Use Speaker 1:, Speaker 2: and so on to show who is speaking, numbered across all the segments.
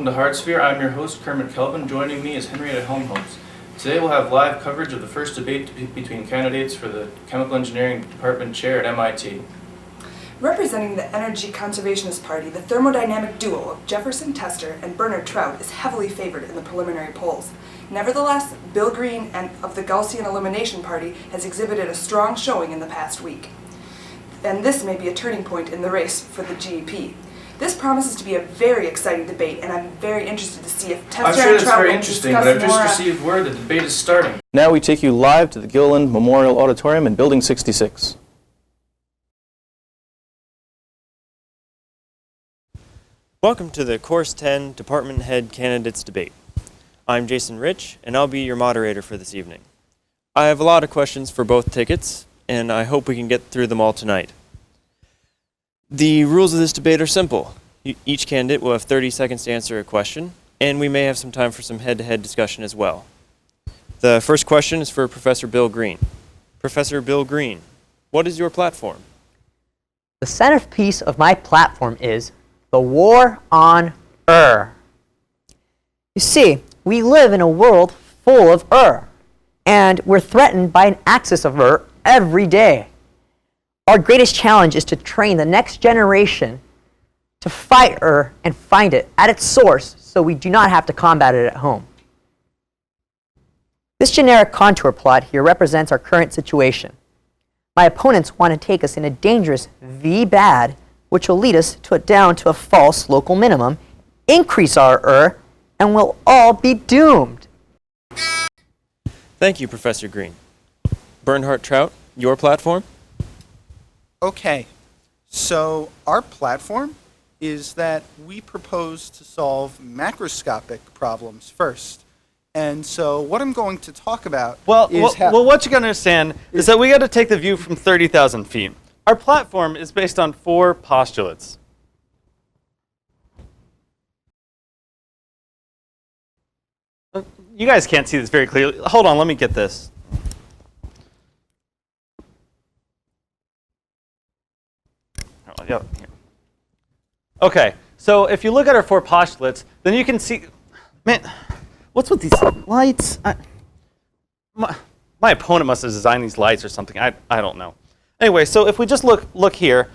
Speaker 1: welcome to Hardsphere. I'm your host, Kermit Kelvin. Joining me is Henrietta Helmholtz. Today we'll have live coverage of the first debate between candidates for the Chemical Engineering Department chair at MIT.
Speaker 2: Representing the Energy Conservationist Party, the thermodynamic duo of Jefferson Tester and Bernard Trout is heavily favored in the preliminary polls. Nevertheless, Bill Green of the Gaussian Elimination Party has exhibited a strong showing in the past week. And this may be a turning point in the race for the GEP. This promises to be a very exciting debate, and I'm very interested to see if Tester and Trout will discuss more.
Speaker 1: I'm sure it's very interesting, but I've just received word that the debate is starting. Now we take you live to the Gilliland Memorial Auditorium in Building 66.
Speaker 3: Welcome to the Course 10 Department Head Candidates Debate. I'm Jason Rich, and I'll be your moderator for this evening. I have a lot of questions for both tickets, and I hope we can get through them all tonight. The rules of this debate are simple. Each candidate will have 30 seconds to answer a question, and we may have some time for some head-to-head discussion as well. The first question is for Professor Bill Green. Professor Bill Green, what is your platform?
Speaker 4: The centerpiece of my platform is the war on You see, we live in a world full of and we're threatened by an axis of every day. Our greatest challenge is to train the next generation to fight and find it at its source so we do not have to combat it at home. This generic contour plot here represents our current situation. My opponents want to take us in a dangerous V-bad, which will lead us down to a false local minimum, increase our and we'll all be doomed.
Speaker 3: Thank you, Professor Green. Bernhard Trout, your platform?
Speaker 5: Okay, so our platform is that we propose to solve macroscopic problems first. And so what I'm going to talk about is
Speaker 6: well, what you got to understand is that we got to take the view from 30,000 feet. Our platform is based on 4 postulates. You guys can't see this very clearly. Hold on, let me get this. Yep. Okay, so if you look at our 4 postulates, then you can see, man, what's with these lights? My opponent must have designed these lights or something. I don't know. Anyway, so if we just look here,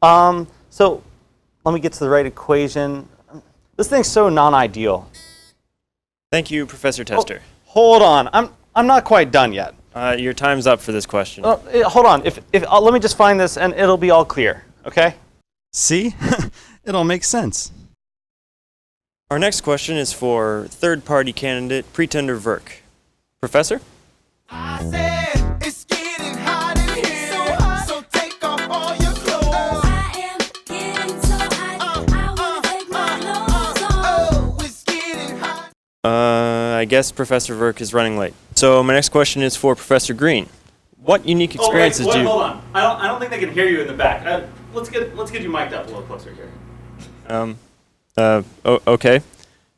Speaker 6: so let me get to the right equation. This thing's so non-ideal.
Speaker 3: Thank you, Professor Tester.
Speaker 6: Oh, hold on, I'm not quite done yet.
Speaker 3: Your time's up for this question.
Speaker 6: Hold on, let me just find this and it'll be all clear, okay?
Speaker 7: See? It all makes sense.
Speaker 3: Our next question is for third-party candidate Pretender Verk. Professor?
Speaker 8: I said it's getting hot in here, so hot, so take off all your clothes. I am getting so hot, I wanna take my clothes off. Oh, it's getting hot.
Speaker 3: I guess Professor Verk is running late. So my next question is for Professor Green. What unique experiences do you...
Speaker 6: Hold on. I don't think they can hear you in the back. Let's get you mic'd up a little closer here.
Speaker 3: Okay.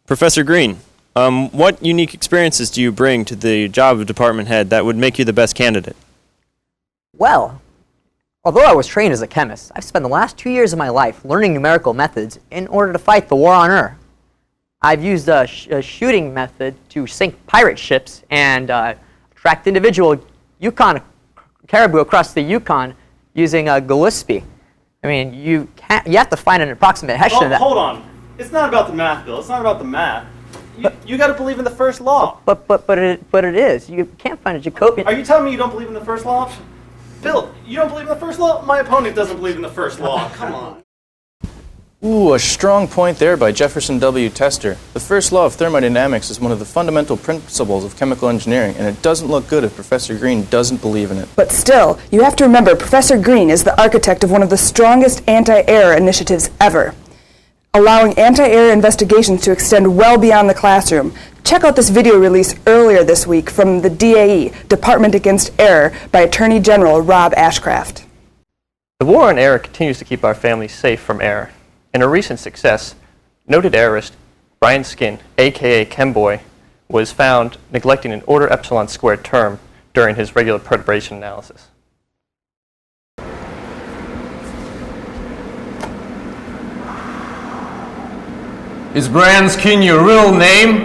Speaker 3: Professor Green, what unique experiences do you bring to the job of department head that would make you the best candidate?
Speaker 4: Well, although I was trained as a chemist, I've spent the last 2 years of my life learning numerical methods in order to fight the war on I've used a shooting method to sink pirate ships and tracked individual Yukon caribou across the Yukon using Gillespie. I mean, you have to find an approximate Hessian.
Speaker 6: Hold on. It's not about the math, Bill. It's not about the math. You got to believe in the first law.
Speaker 4: But it is. You can't find a Jacobian.
Speaker 6: Are you telling me you don't believe in the first law? Bill, you don't believe in the first law? My opponent doesn't believe in the first law. Come on.
Speaker 1: Ooh, a strong point there by Jefferson W. Tester. The first law of thermodynamics is one of the fundamental principles of chemical engineering, and it doesn't look good if Professor Green doesn't believe in it.
Speaker 2: But still, you have to remember Professor Green is the architect of one of the strongest anti-error initiatives ever, allowing anti-error investigations to extend well beyond the classroom. Check out this video release earlier this week from the DAE, Department Against Error, by Attorney General Rob Ashcraft.
Speaker 9: The war on error continues to keep our families safe from error. In a recent success, noted errorist Brian Skin, aka Chemboy, was found neglecting an order epsilon squared term during his regular perturbation analysis.
Speaker 10: Is Brian Skin your real name?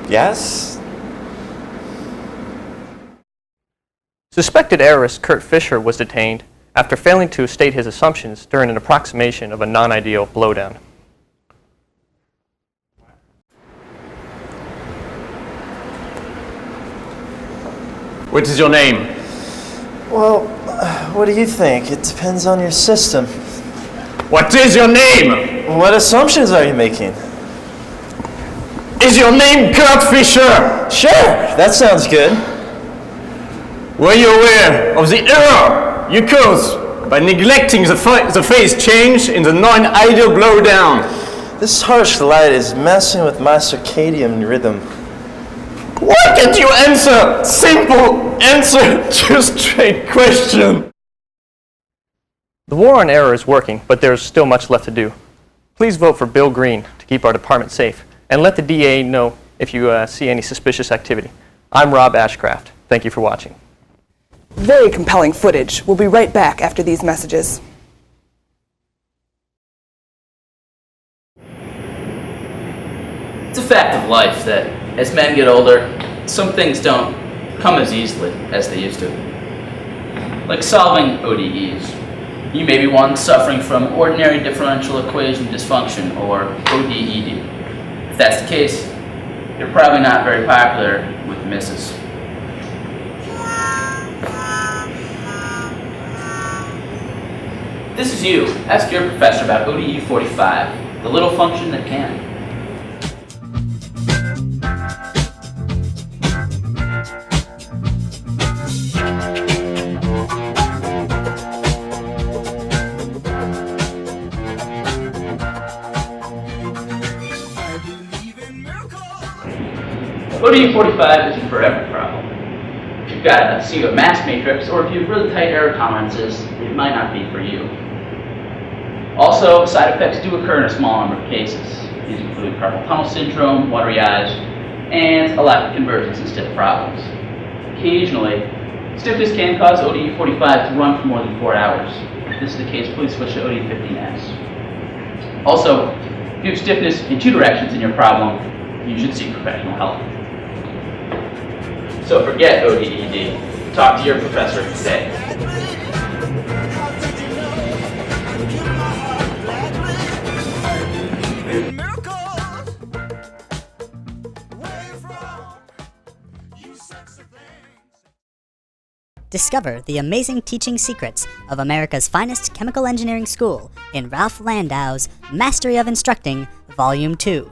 Speaker 11: Yes?
Speaker 9: Suspected errorist Kurt Fisher was detained after failing to state his assumptions during an approximation of a non-ideal blowdown.
Speaker 10: What is your name?
Speaker 11: Well, what do you think? It depends on your system.
Speaker 10: What is your name?
Speaker 11: What assumptions are you making?
Speaker 10: Is your name Kurt Fisher?
Speaker 11: Sure, that sounds good.
Speaker 10: Were you aware of the error you caused by neglecting the phase change in the non-ideal blowdown?
Speaker 11: This harsh light is messing with my circadian rhythm.
Speaker 10: Why can't you answer? Simple answer to a straight question.
Speaker 9: The war on error is working, but there's still much left to do. Please vote for Bill Green to keep our department safe, and let the DA know if you see any suspicious activity. I'm Rob Ashcraft. Thank you for watching.
Speaker 2: Very compelling footage. We'll be right back after these messages.
Speaker 12: It's a fact of life that as men get older, some things don't come as easily as they used to. Like solving ODEs. You may be one suffering from ordinary differential equation dysfunction, or ODED. If that's the case, you're probably not very popular with the missus. This is you. Ask your professor about ODE 45, the little function that can. ODE 45 isn't for every problem. If you've got a single mass matrix, or if you have really tight error tolerances, it might not be for you. Also, side effects do occur in a small number of cases. These include carpal tunnel syndrome, watery eyes, and a lack of convergence in stiff problems. Occasionally, stiffness can cause ODE 45 to run for more than 4 hours. If this is the case, please switch to ODE 15S. Also, if you have stiffness in 2 directions in your problem, you should seek professional help. So forget ODED. Talk to your professor today.
Speaker 13: Discover the amazing teaching secrets of America's finest chemical engineering school in Ralph Landau's Mastery of Instructing, Volume 2.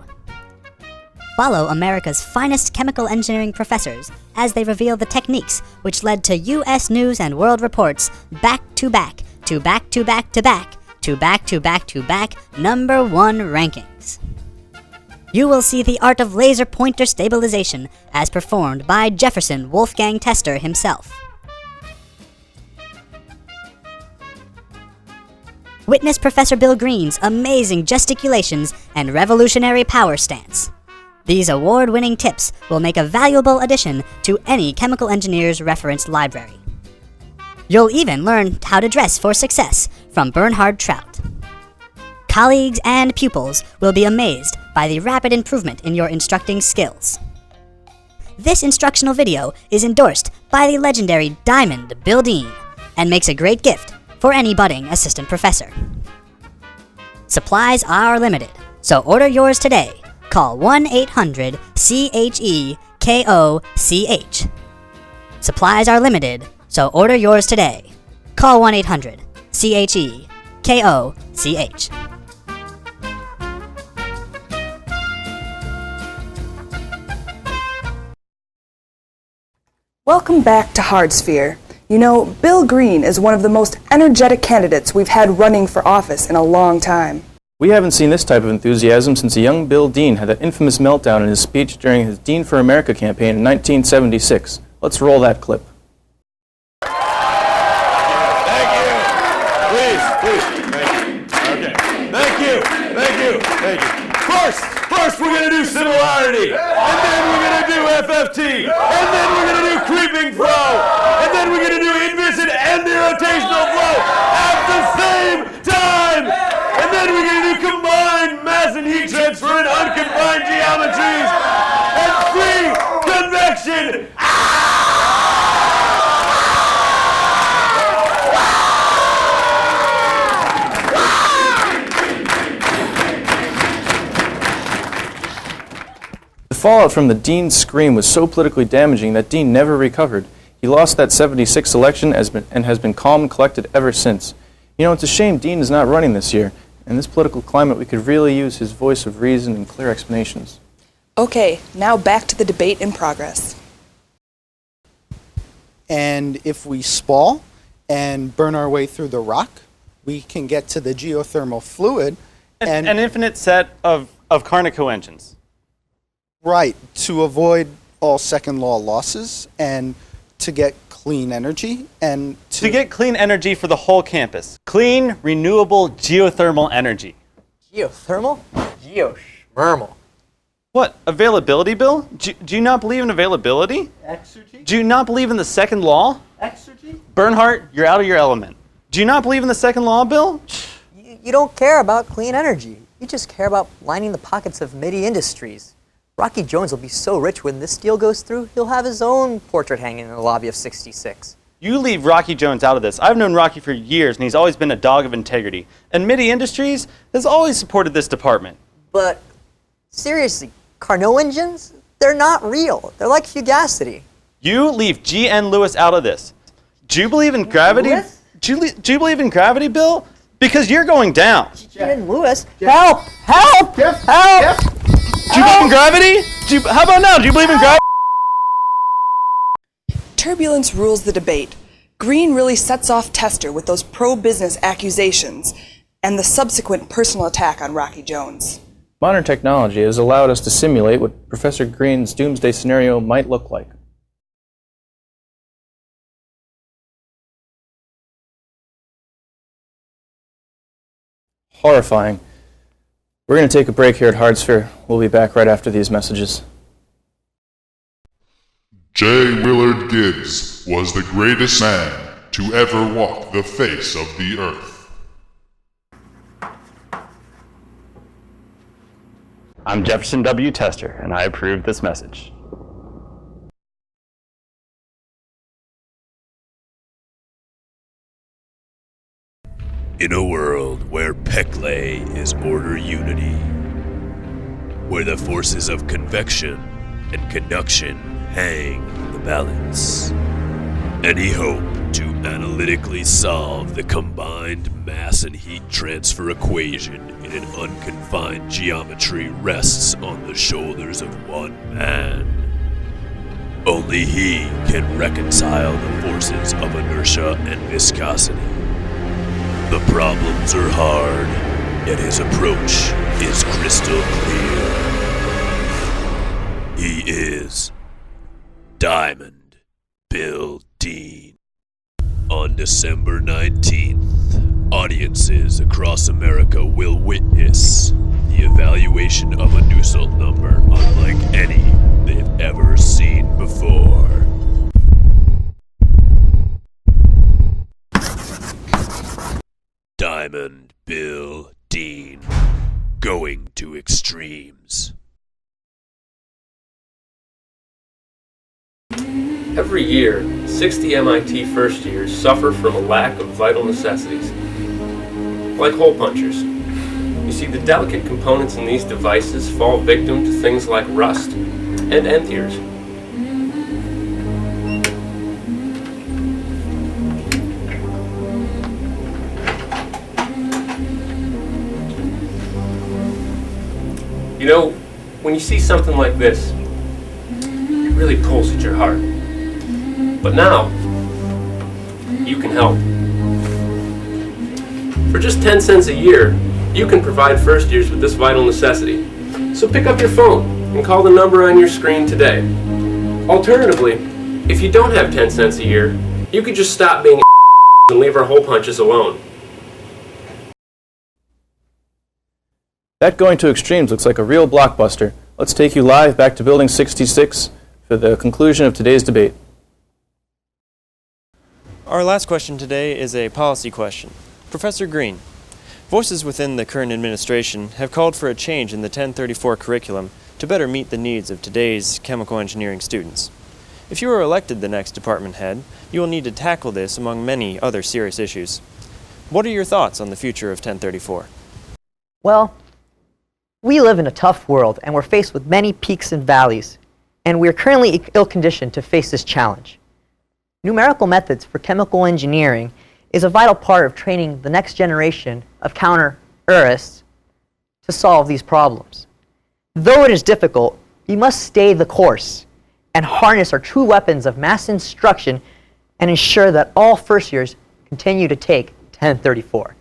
Speaker 13: Follow America's finest chemical engineering professors as they reveal the techniques which led to U.S. News and World Report's back-to-back, to-back-to-back-to-back, to-back-to-back-to-back #1 rankings. You will see the art of laser pointer stabilization as performed by Jefferson Wolfgang Tester himself. Witness Professor Bill Green's amazing gesticulations and revolutionary power stance. These award-winning tips will make a valuable addition to any chemical engineer's reference library. You'll even learn how to dress for success from Bernhard Trout. Colleagues and pupils will be amazed by the rapid improvement in your instructing skills. This instructional video is endorsed by the legendary Diamond Bill Dean and makes a great gift for any budding assistant professor. Supplies are limited, so order yours today. Call 1-800-CHE-KOCH. Supplies are limited, so order yours today. Call 1-800-CHE-KOCH.
Speaker 2: Welcome back to Hardsphere. You know, Bill Green is one of the most energetic candidates we've had running for office in a long time.
Speaker 1: We haven't seen this type of enthusiasm since a young Bill Dean had that infamous meltdown in his speech during his Dean for America campaign in 1976. Let's roll that clip.
Speaker 10: Thank you. Please. Thank you. Okay. Thank you. Of course. First we're gonna do similarity, and then we're gonna do FFT, and then we're gonna do creeping flow, and then we're gonna do inviscid and the rotational flow at the same time, and then we're gonna do combined mass and heat transfer in unconfined geometries, and free convection.
Speaker 1: The fallout from the Dean's scream was so politically damaging that Dean never recovered. He lost that 76 election and has been calm and collected ever since. You know, it's a shame Dean is not running this year. In this political climate, we could really use his voice of reason and clear explanations.
Speaker 2: Okay, now back to the debate in progress.
Speaker 5: And if we spall and burn our way through the rock, we can get to the geothermal fluid. And
Speaker 6: an infinite set of Carnico engines.
Speaker 5: Right, to avoid all second law losses and to get clean energy and
Speaker 6: to get clean energy for the whole campus. Clean, renewable, geothermal energy.
Speaker 4: Geothermal? Geoschmermal.
Speaker 6: What, availability, Bill? Do you not believe in availability?
Speaker 4: Exergy?
Speaker 6: Do you not believe in the second law?
Speaker 4: Exergy?
Speaker 6: Bernhardt, you're out of your element. Do you not believe in the second law, Bill?
Speaker 4: You don't care about clean energy. You just care about lining the pockets of MIDI industries. Rocky Jones will be so rich when this deal goes through, he'll have his own portrait hanging in the lobby of 66.
Speaker 6: You leave Rocky Jones out of this. I've known Rocky for years, and he's always been a dog of integrity. And MIDI Industries has always supported this department.
Speaker 4: But seriously, Carnot engines? They're not real. They're like fugacity.
Speaker 6: You leave G.N. Lewis out of this. Do you believe in gravity? Do you believe in gravity, Bill? Because you're going down.
Speaker 4: G.N. Lewis? Help! Help! Help!
Speaker 6: Do you believe in gravity? How about now? Do you believe in gravity?
Speaker 2: Turbulence rules the debate. Green really sets off Tester with those pro-business accusations and the subsequent personal attack on Rocky Jones.
Speaker 1: Modern technology has allowed us to simulate what Professor Green's doomsday scenario might look like. Horrifying. We're going to take a break here at Hardsphere. We'll be back right after these messages.
Speaker 14: J. Willard Gibbs was the greatest man to ever walk the face of the earth.
Speaker 10: I'm Jefferson W. Tester, and I approve this message.
Speaker 15: In a world where Peckley is order unity, where the forces of convection and conduction hang in the balance, any hope to analytically solve the combined mass and heat transfer equation in an unconfined geometry rests on the shoulders of one man. Only he can reconcile the forces of inertia and viscosity. The problems are hard, yet his approach is crystal clear. He is Diamond Bill Dean. On December 19th, audiences across America will witness the evaluation of a Nusselt number unlike any they've ever seen before. Diamond Bill Dean, going to extremes.
Speaker 16: Every year, 60 MIT first years suffer from a lack of vital necessities, like hole punchers. You see, the delicate components in these devices fall victim to things like rust and entheres. You know, when you see something like this, it really pulls at your heart. But now, you can help. For just 10 cents a year, you can provide first years with this vital necessity. So pick up your phone and call the number on your screen today. Alternatively, if you don't have 10 cents a year, you could just stop being and leave our hole punches alone.
Speaker 1: That going to extremes looks like a real blockbuster. Let's take you live back to Building 66 for the conclusion of today's debate.
Speaker 3: Our last question today is a policy question. Professor Green, voices within the current administration have called for a change in the 1034 curriculum to better meet the needs of today's chemical engineering students. If you are elected the next department head, you will need to tackle this among many other serious issues. What are your thoughts on the future of 1034?
Speaker 4: Well, we live in a tough world and we're faced with many peaks and valleys, and we're currently ill-conditioned to face this challenge. Numerical methods for chemical engineering is a vital part of training the next generation of counter-errists to solve these problems. Though it is difficult, we must stay the course and harness our true weapons of mass instruction and ensure that all first years continue to take 1034.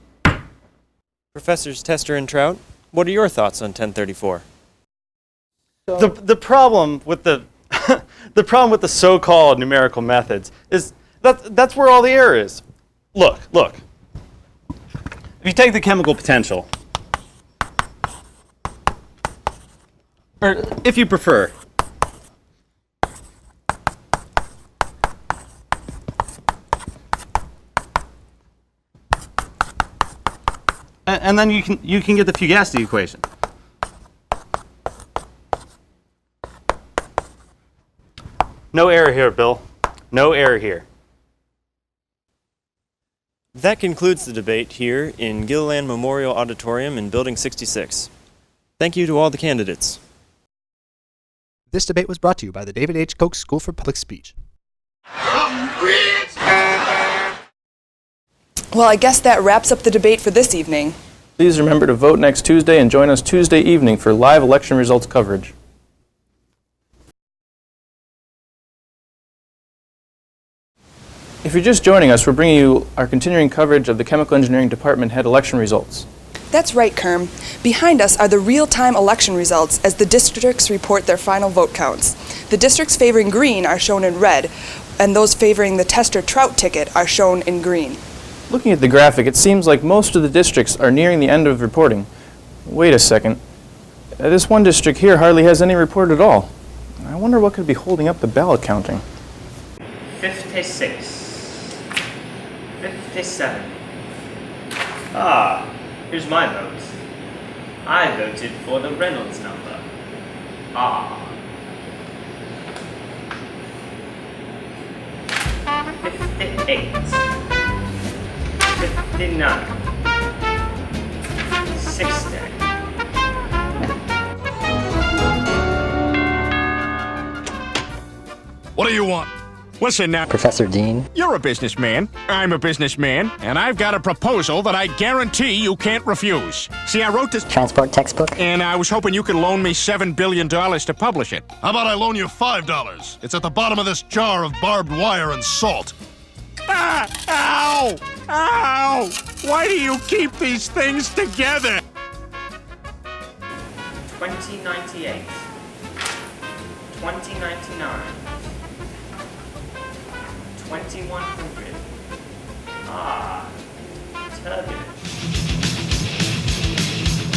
Speaker 3: Professors Tester and Trout, what are your thoughts on 1034?
Speaker 6: The problem with the the problem with the so-called numerical methods is that's where all the error is. Look. If you take the chemical potential, or if you prefer, and then you can get the fugacity equation. No error here, Bill. No error here.
Speaker 3: That concludes the debate here in Gilliland Memorial Auditorium in Building 66. Thank you to all the candidates.
Speaker 17: This debate was brought to you by the David H. Koch School for Public Speech.
Speaker 2: Well, I guess that wraps up the debate for this evening.
Speaker 1: Please remember to vote next Tuesday and join us Tuesday evening for live election results coverage. If you're just joining us, we're bringing you our continuing coverage of the Chemical Engineering Department head election results.
Speaker 2: That's right, Kerm. Behind us are the real-time election results as the districts report their final vote counts. The districts favoring green are shown in red, and those favoring the Tester-Trout ticket are shown in green.
Speaker 1: Looking at the graphic, it seems like most of the districts are nearing the end of reporting. Wait a second. This one district here hardly has any report at all. I wonder what could be holding up the ballot counting.
Speaker 18: 56. 57. Here's my vote. I voted for the Reynolds number. 58. 59. 60.
Speaker 19: What do you want? Listen now,
Speaker 20: Professor Dean.
Speaker 19: You're a businessman, I'm a businessman, and I've got a proposal that I guarantee you can't refuse. See, I wrote this
Speaker 20: transport textbook,
Speaker 19: and I was hoping you could loan me $7 billion to publish it.
Speaker 21: How about I loan you $5? It's at the bottom of this jar of barbed wire and salt.
Speaker 19: Ow! Ow! Why do you keep these things together?
Speaker 18: 2098. 2099. 2100. Turbulent.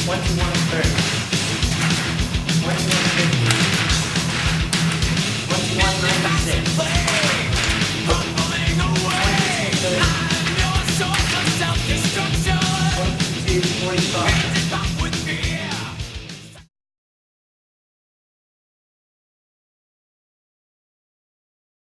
Speaker 18: 2130. 2150. 2196.